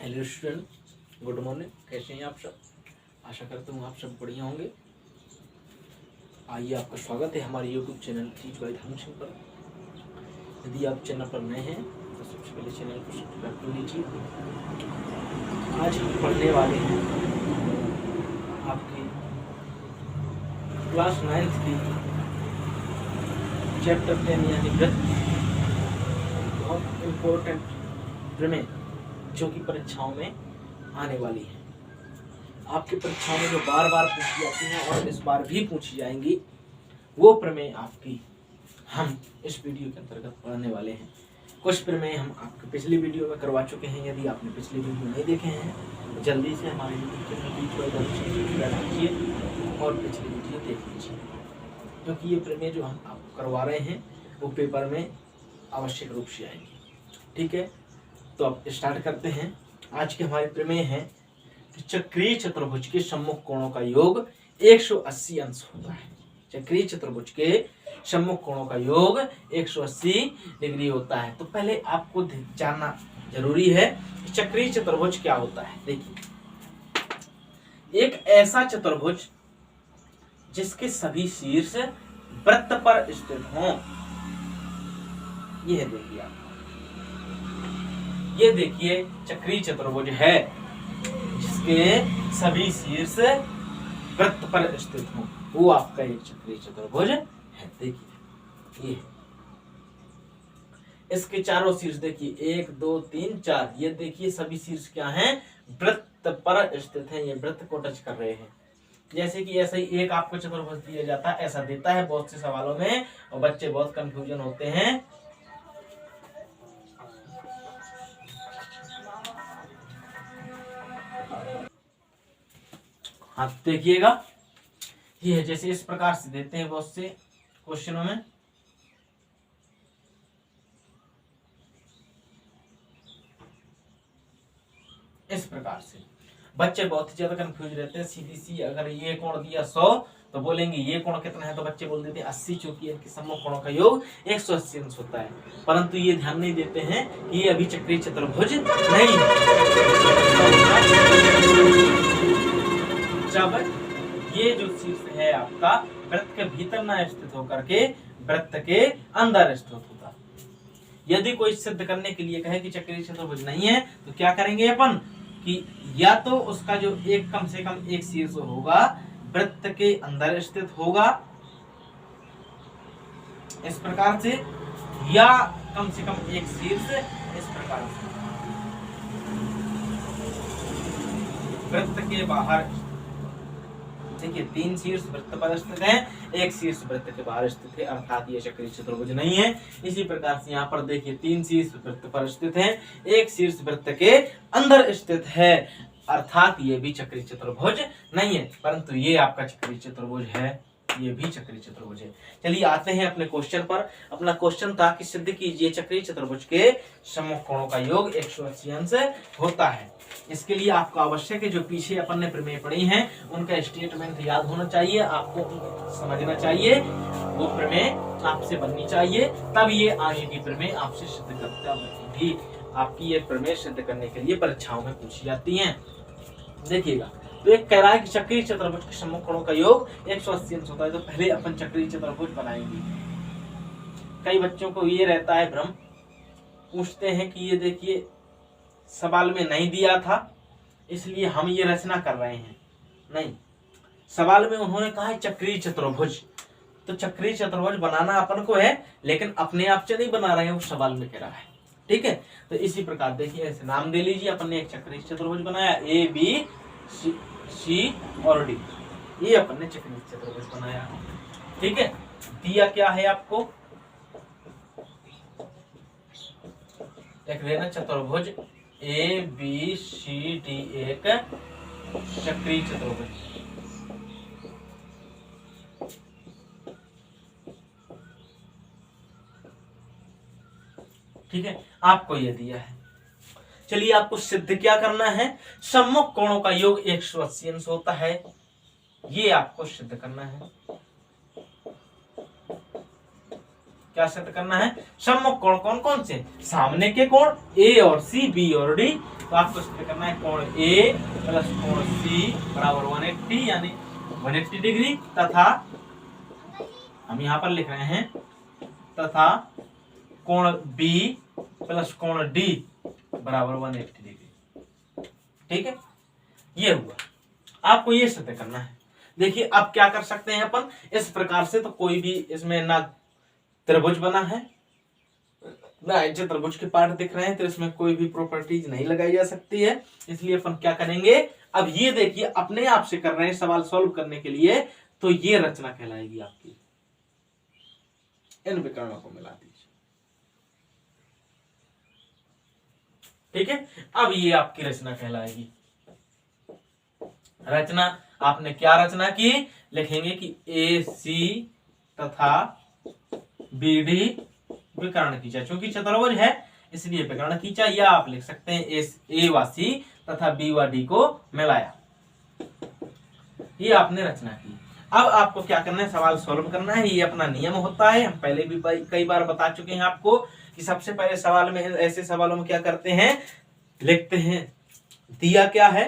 Hello student, good morning. कैसे हैं आप सब? आशा करता हूँ आप सब बढ़िया होंगे। आइए, आपका स्वागत है हमारे यूट्यूब चैनल टीच बाय धर्म सिंह पर। यदि आप चैनल पर नए हैं तो सबसे पहले चैनल को सब्सक्राइब कर लीजिए। आज हम पढ़ने वाले हैं आपकी क्लास 9th की चैप्टर 10 यानी व्रत, बहुत इम्पोर्टेंट प्रमेय जो कि परीक्षाओं में आने वाली है। आपकी परीक्षाओं में जो बार बार पूछी जाती हैं और इस बार भी पूछी जाएंगी, वो प्रमेय आपकी हम इस वीडियो के अंतर्गत पढ़ने वाले हैं। कुछ प्रमेय हम आपके पिछली वीडियो में करवा चुके हैं। यदि आपने पिछली वीडियो नहीं देखे हैं तो जल्दी से हमारे यूट्यूब चैनल टीच बाय धर्म सिंह सब्सक्राइब कीजिए और पिछली वीडियो देख लीजिए, क्योंकि ये प्रमेय जो हम आपको करवा रहे हैं वो पेपर में आवश्यक रूप से आएंगे। ठीक है, तो अब स्टार्ट करते हैं। आज के हमारे प्रमेय है कि चक्रीय चतुर्भुज के सम्मुख कोणों का योग 180 अंश होता है। चक्रीय चतुर्भुज के सम्मुख कोणों का योग 180 डिग्री होता है। तो पहले आपको जानना जरूरी है कि चक्रीय चतुर्भुज क्या होता है। देखिए, एक ऐसा चतुर्भुज जिसके सभी शीर्ष वृत्त पर स्थित हों। यह देखिए आप, ये देखिए चक्रीय चतुर्भुज है जिसके सभी शीर्ष वृत्त पर स्थित हो, वो आपका एक चक्रीय चतुर्भुज है। देखिए, ये इसके चारों शीर्ष देखिए, 1 2 3 4, ये देखिए सभी शीर्ष क्या हैं? वृत्त पर स्थित हैं। ये वृत्त को टच कर रहे हैं। जैसे कि ऐसा ही एक आपको चतुर्भुज दिया जाता है, ऐसा देता है बहुत से सवालों में और बच्चे बहुत कंफ्यूजन होते हैं। हाँ, देखिएगा, ये जैसे इस प्रकार से देते हैं बहुत से क्वेश्चनों में। इस प्रकार से बच्चे बहुत ही ज्यादा कंफ्यूज रहते हैं। सीधी सी अगर ये कोण दिया 100 तो बोलेंगे ये कोण कितना है, तो बच्चे बोल देते हैं 80, क्योंकि इनके सम्मुख कोणों का योग 180 अंश होता है। परंतु ये ध्यान नहीं देते हैं कि ये अभी चक्रीय चतुर्भुज नहीं है। जब ये जो शीर्ष है आपका वृत्त के भीतर न स्थित होकर के वृत्त के अंदर स्थित होता। यदि कोई सिद्ध करने के लिए कहे कि चक्रीय चतुर्भुज नहीं है तो क्या करेंगे अपन कि या तो उसका जो एक कम से कम एक शीर्ष होगा वृत्त के अंदर स्थित होगा इस प्रकार से, या कम से कम एक शीर्ष इस प्रकार से वृत्त के बाहर। देखिए, 3 शीर्ष वृत्त पर स्थित हैं, एक शीर्ष वृत्त के बाहर स्थित है, अर्थात ये चक्रीय चतुर्भुज नहीं है। इसी प्रकार से यहाँ पर देखिए 3 शीर्ष वृत्त पर स्थित हैं, एक शीर्ष वृत्त के अंदर स्थित है, अर्थात ये भी चक्रीय चतुर्भुज नहीं है। परंतु ये आपका चक्रीय चतुर्भुज है, ये भी चक्रीय चतुर्भुज है। चलिए आते हैं अपने क्वेश्चन पर। अपना क्वेश्चन था कि सिद्ध कीजिए चक्रीय चतुर्भुज के सम्मुख कोणों का योग 180 अंश होता है। इसके लिए आपको आवश्यक है, जो पीछे अपन ने प्रमेय पढ़ी हैं उनका स्टेटमेंट याद होना चाहिए, आपको समझना चाहिए, वो प्रमेय आपसे बननी चाहिए, तब ये आगे की प्रमेय आपसे सिद्ध करता बनेगी। आपकी ये प्रमेय सिद्ध करने के लिए परीक्षाओं में पूछी जाती हैं। देखिएगा, तो एक कह रहा है कि चक्रीय चतुर्भुज के सम्मुख कोणों का योग 180 अंश होता है। तो पहले अपन चक्रीय चतुर्भुज बनाएंगे। कई बच्चों को ये रहता है भ्रम, पूछते हैं कि ये देखिए सवाल में नहीं दिया था इसलिए हम ये रचना कर रहे हैं। नहीं, सवाल में उन्होंने कहा है चक्रीय चतुर्भुज, तो चक्रीय चतुर्भुज बनाना अपन को है, लेकिन अपने आप से नहीं बना रहे हैं, वो सवाल में कह रहा है। ठीक है, तो इसी प्रकार देखिए, ऐसे नाम दे लीजिए। अपन ने एक चक्रीय चतुर्भुज बनाया, A B C और D, ये अपन ने चक्रीय चतुर्भुज बनाया। ठीक है, दिया क्या है आपको? एक लेना चतुर्भुज A B C D, एक चक्रीय चतुर्भुज। ठीक है, आपको ये दिया है। चलिए, आपको सिद्ध क्या करना है? सम्मुख कोणों का योग 180 अंश होता है, ये आपको सिद्ध करना है। क्या सिद्ध करना है, सम्मुख कोण कौन कौन से, सामने के कोण ए और सी, बी और डी, तो आपको सिद्ध करना है कोण ए प्लस कोण सी बराबर 180 यानी 180 डिग्री, तथा हम यहाँ पर लिख रहे हैं तथा कोण बी प्लस कोण डी बराबर 180 डिग्री। ठीक है, ये हुआ, आपको ये सिद्ध करना है। देखिए अब क्या कर सकते हैं अपन इस प्रकार से, तो कोई भी इसमें ना त्रिभुज बना है ना चतुर्भुज के पार्ट दिख रहे हैं, तो इसमें कोई भी प्रॉपर्टीज नहीं लगाई जा सकती है, इसलिए अपन क्या करेंगे, अब ये देखिए अपने आप से कर रहे हैं सवाल सॉल्व करने के लिए, तो ये रचना कहलाएगी आपकी, इन विकर्णों को मिला दीजिए। ठीक है, अब ये आपकी रचना कहलाएगी। रचना आपने क्या रचना की, लिखेंगे कि ए सी तथा बी डी विकर्ण खींचा, क्योंकि चतुर्भुज है इसलिए विकर्ण खींचा, या आप लिख सकते हैं ए व सी तथा बी व डी को मिलाया। ये आपने रचना की। अब आपको क्या करना है, सवाल सॉल्व करना है। ये अपना नियम होता है, हम पहले भी कई बार बता चुके हैं आपको कि सबसे पहले सवाल में, ऐसे सवालों में क्या करते हैं, लिखते हैं दिया क्या है,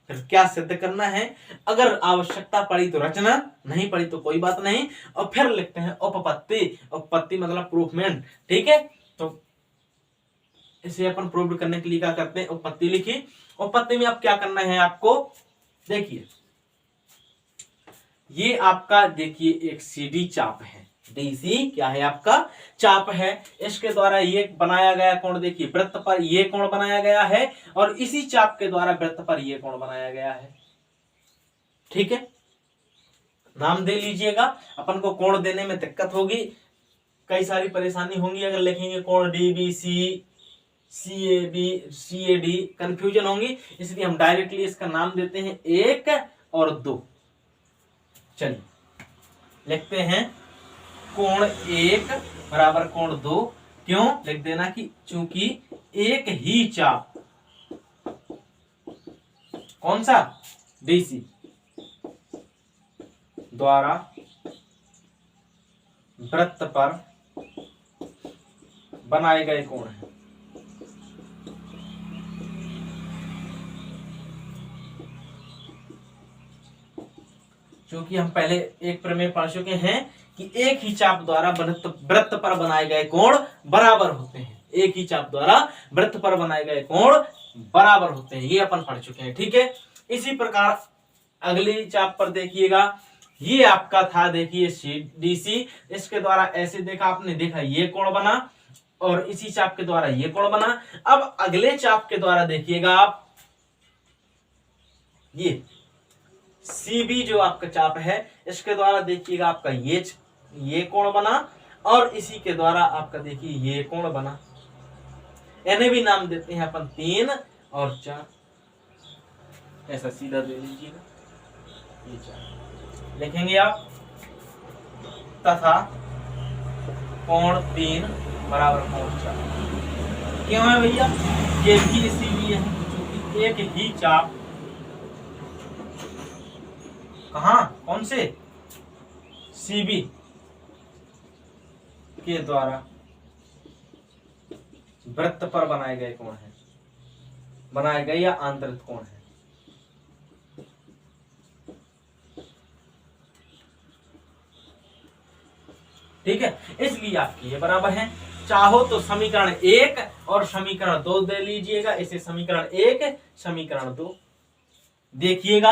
फिर क्या सिद्ध करना है, अगर आवश्यकता पड़ी तो रचना, नहीं पड़ी तो कोई बात नहीं, और फिर लिखते हैं उपपत्ति। उपपत्ति मतलब प्रूफमेंट। ठीक है, तो इसे अपन प्रूव करने के लिए क्या करते हैं, उपपत्ति लिखी। उपपत्ति में अब क्या करना है आपको, देखिए ये आपका देखिए एक सीडी चाप है, डीसी क्या है आपका चाप है, इसके द्वारा ये बनाया गया कोण, देखिए वृत्त पर ये कोण बनाया गया है, और इसी चाप के द्वारा वृत्त पर ये कोण बनाया गया है। ठीक है, नाम दे लीजिएगा, अपन को कोण देने में दिक्कत होगी, कई सारी परेशानी होंगी अगर लिखेंगे कोण डीबीसी सीएबी सीएडी, कंफ्यूजन होंगी, इसलिए हम डायरेक्टली इसका नाम देते हैं 1 और 2। चलिए लिखते हैं कोण 1 बराबर कोण 2, क्यों लिख देना कि चूंकि एक ही चाप, कौन सा, डीसी द्वारा वृत्त पर बनाए गए कोण है। क्योंकि हम पहले एक प्रमेय पढ़ चुके हैं कि एक ही चाप द्वारा वृत्त पर बनाए गए कोण बराबर होते हैं, एक ही चाप द्वारा वृत्त पर बनाए गए कोण बराबर होते हैं, ये अपन पढ़ चुके हैं। ठीक है, इसी प्रकार अगली चाप पर देखिएगा, ये आपका था देखिए डीसी, इसके द्वारा ऐसे देखा आपने, देखा ये कोण बना, और इसी चाप के द्वारा ये कोण बना। अब अगले चाप के द्वारा देखिएगा आप, ये सीबी जो आपका चाप है, इसके द्वारा देखिएगा आपका ये कोण बना, और इसी के द्वारा आपका देखिए ये कोण बना। इन्हें भी नाम देते हैं अपन 3 और 4, ऐसा सीधा दे लीजिएगा, ये 4 लिखेंगे आप, तथा कोण 3 बराबर कोण 4। क्यों है भैया, ये भी इसीलिए है क्योंकि एक ही चाप, कहां, कौन से, सीबी के द्वारा वृत्त पर बनाए गए कोण है, बनाए गए या आंतरिक कोण है। ठीक है, इसलिए आपकी ये बराबर है। चाहो तो समीकरण 1 और समीकरण 2 दे लीजिएगा, इसे समीकरण 1 समीकरण 2 देखिएगा।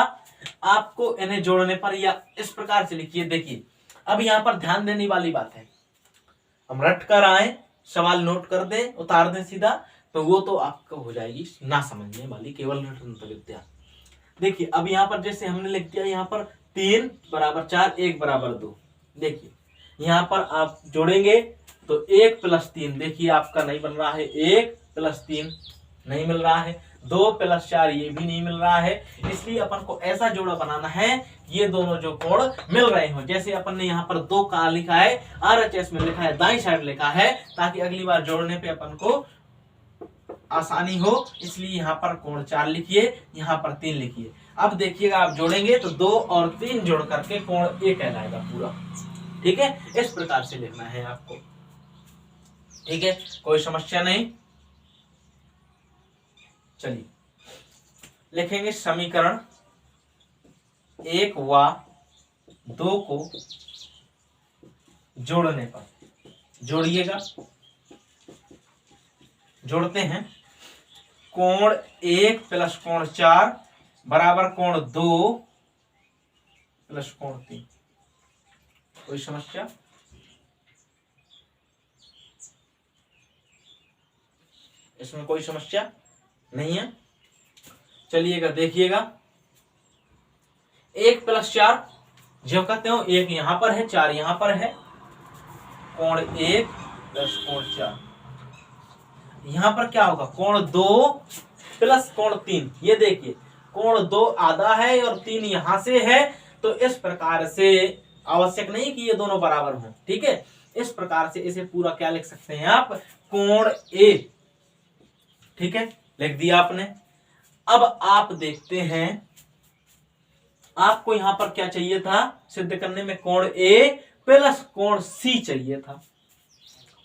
आपको इन्हें जोड़ने पर या इस प्रकार से लिखिए। देखिए अब यहां पर ध्यान देने वाली बात है, हम रट कर आए, सवाल नोट कर दें, उतार दें सीधा, तो वो तो आपको हो जाएगी ना समझने वाली, केवल रटन विद्या। देखिए अब यहाँ पर जैसे हमने लिख दिया, यहाँ पर 3 बराबर 4 1 बराबर 2। देखिए यहाँ पर आप जोड़ेंगे तो 1 + 3, देखिए आपका नहीं बन रहा है, 1 + 3 नहीं मिल रहा है, 2 + 4 ये भी नहीं मिल रहा है, इसलिए अपन को ऐसा जोड़ा बनाना है ये दोनों जो कोण मिल रहे हो। जैसे अपन ने यहाँ पर 2 का लिखा है, RHS में लिखा है, दाईं साइड लिखा है, ताकि अगली बार जोड़ने पे अपन को आसानी हो, इसलिए यहाँ पर कोण 4 लिखिए, यहाँ पर 3 लिखिए। अब देखिएगा आप जोड़ेंगे तो 2 और 3 जोड़ करके कोण 1 कहलाएगा पूरा। ठीक है, इस प्रकार से लिखना है आपको। ठीक है, कोई समस्या नहीं। चलिए लिखेंगे समीकरण 1 व 2 को जोड़ने पर, जोड़िएगा, जोड़ते हैं। कोण 1 प्लस कोण 4 बराबर कोण 2 प्लस कोण 3। कोई समस्या? इसमें कोई समस्या नहीं है। चलिएगा देखिएगा, 1 प्लस 4 जो कहते हो, 1 यहां पर है 4 यहां पर है, कोण 1 प्लस कोण 4। यहां पर क्या होगा, कोण 2 प्लस कोण 3। ये देखिए कोण 2 आधा है और 3 यहां से है, तो इस प्रकार से आवश्यक नहीं कि ये दोनों बराबर हों। ठीक है, इस प्रकार से इसे पूरा क्या लिख सकते हैं आप, कोण ए। ठीक है, लिख दिया आपने। अब आप देखते हैं, आपको यहां पर क्या चाहिए था सिद्ध करने में, कोण ए प्लस कोण सी चाहिए था,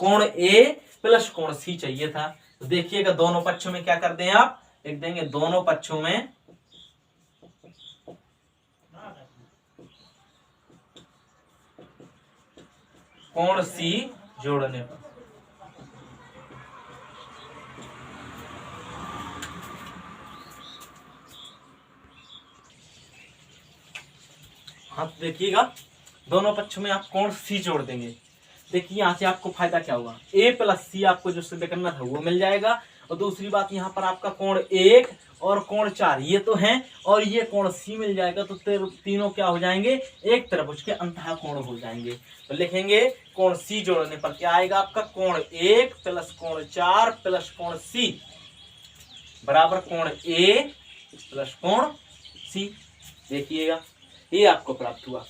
कोण ए प्लस कोण सी चाहिए था। तो देखिएगा दोनों पक्षों में क्या कर दें आप, लिख देंगे दोनों पक्षों में कोण सी जोड़ने पर। हाँ तो देखिएगा दोनों पक्षों में आप कोण सी जोड़ देंगे। देखिए यहाँ से आपको फायदा क्या होगा, a प्लस सी आपको जो सिद्ध करना था वो मिल जाएगा। और दूसरी बात यहाँ पर आपका कोण 1 और कोण 4 ये तो हैं, और ये कोण सी मिल जाएगा, तो तीनों क्या हो जाएंगे, एक त्रिभुज के अंतः कोण हो जाएंगे। तो लिखेंगे कोण सी जोड़ने पर क्या आएगा आपका, कोण 1 प्लस कोण 4 प्लस कोण सी बराबर कोण ए प्लस कोण सी। देखिएगा ये आपको प्राप्त हुआ।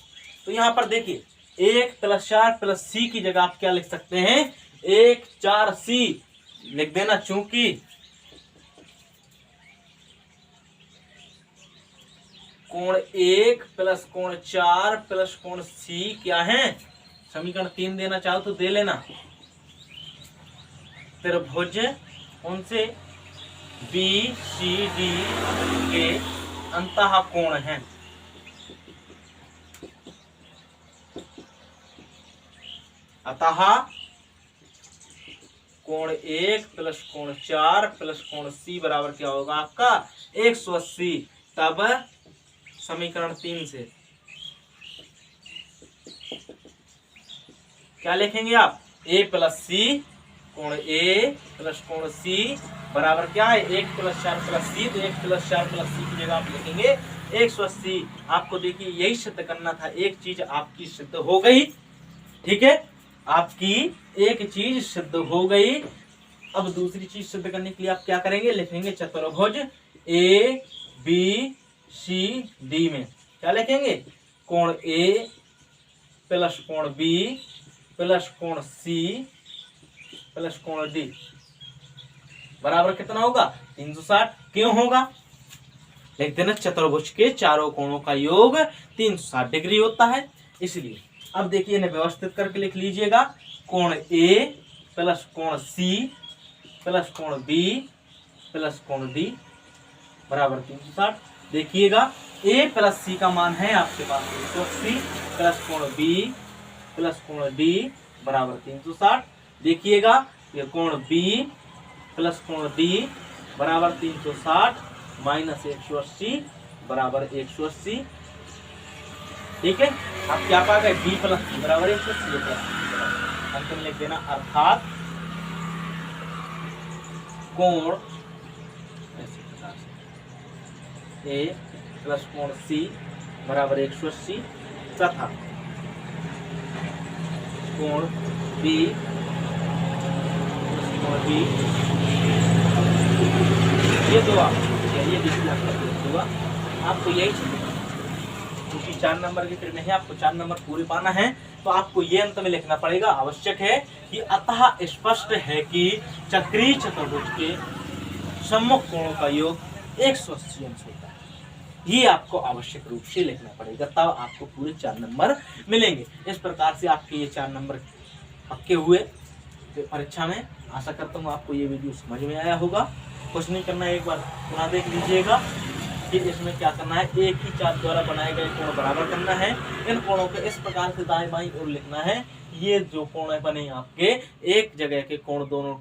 तो यहाँ पर देखिए 1 प्लस 4 प्लस सी की जगह आप क्या लिख सकते हैं, 1 4 सी लिख देना, चूंकि कोण 1 प्लस कोण 4 प्लस कोण सी क्या है, समीकरण 3 देना चाहो तो दे लेना। त्रिभुज उनसे बी सी डी के अंतः कोण है। अतः कोण 1 प्लस कोण 4 प्लस कोण सी बराबर क्या होगा आपका 180। तब समीकरण 3 से क्या लिखेंगे आप, a प्लस सी कोण a प्लस कोण सी बराबर क्या है 1 प्लस 4 प्लस सी। तो 1 प्लस 4 प्लस सी की जगह आप लिखेंगे 180। आपको देखिए यही सिद्ध करना था, एक चीज आपकी सिद्ध हो गई। ठीक है, आपकी एक चीज सिद्ध हो गई। अब दूसरी चीज सिद्ध करने के लिए आप क्या करेंगे, लिखेंगे चतुर्भुज ए बी सी डी में क्या लिखेंगे, कोण ए प्लस कोण बी प्लस कोण सी प्लस कोण डी बराबर कितना होगा 360। क्यों होगा, लिख देना चतुर्भुज के चारों कोणों का योग 360 डिग्री होता है, इसलिए। अब देखिए इन्हें व्यवस्थित करके लिख लीजिएगा, कोण ए प्लस कोण सी प्लस कोण बी प्लस कोण डी बराबर 360। देखिएगा ए प्लस सी का मान है आपके पास 180 प्लस कोण बी प्लस कोण डी बराबर 360। देखिएगा ये कोण बी प्लस कोण डी बराबर 360 माइनस 180 बराबर 180। ठीक है, आप क्या पा गए, बी प्लस सी बराबर 180 अंत में लिख देना, अर्थात कोण ए प्लस कोण सी बराबर 180 तथा कोण बी प्लस कोण बी, ये दो आपको यही चाहिए, क्योंकि 4 नंबर की फिर नहीं, आपको 4 नंबर पूरे पाना है, तो आपको ये अंत में लिखना पड़ेगा। आवश्यक है कि अतः स्पष्ट है कि चक्रीय चतुर्भुज के सम्मुख कोणों का योग 180 अंश होता है। ये आपको आवश्यक रूप से लिखना पड़ेगा, तब आपको पूरे 4 नंबर मिलेंगे। इस प्रकार से आपके ये 4 नंबर पक्के हुए। परीक्षा में। आशा करता हूँ आपको ये वीडियो समझ में आया होगा। कुछ नहीं करना है, एक बार पुनः देख लीजिएगा कि इसमें क्या करना है। एक ही चाप द्वारा बनाए गए कोण बराबर करना है। इन कोणों को इस प्रकार से दाएं बाईं ओर लिखना है, ये जो कोण बने आपके एक जगह के कोण दोनों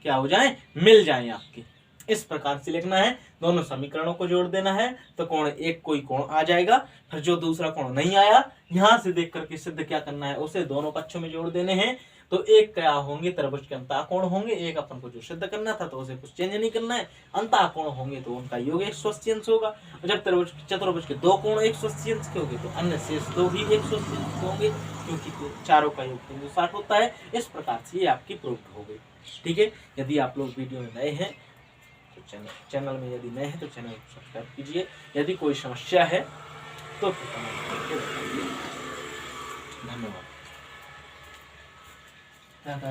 क्या हो जाएं, मिल जाएं आपके। इस प्रकार से लिखना है। दोनों समीकरणों को जोड़ देना है तो कोण एक कोई कोण आ जाएगा। फिर जो दूसरा कोण नहीं आया, यहां से देख करके सिद्ध क्या करना है, उसे दोनों पक्षों में जोड़ देने हैं। तो एक क्या होंगे, त्रिभुज के अंतःकोण होंगे। एक अपन को जो सिद्ध करना था तो उसे कुछ चेंज नहीं करना है। अंतःकोण होंगे तो उनका योग 180 अंश होगा। और जब त्रिभुज चतुर्भुज के दो कोण 180 अंश के होंगे तो अन्य शेष दो भी 180 अंश होंगे, क्योंकि चारों का योग 360 होता है। इस प्रकार से ये आपकी प्रूफ हो गई। ठीक है, यदि आप लोग वीडियो में नए हैं तो चैनल में यदि नए हैं तो चैनल को सब्सक्राइब कीजिए। यदि कोई समस्या है तो कमेंट करके बताइए। धन्यवाद।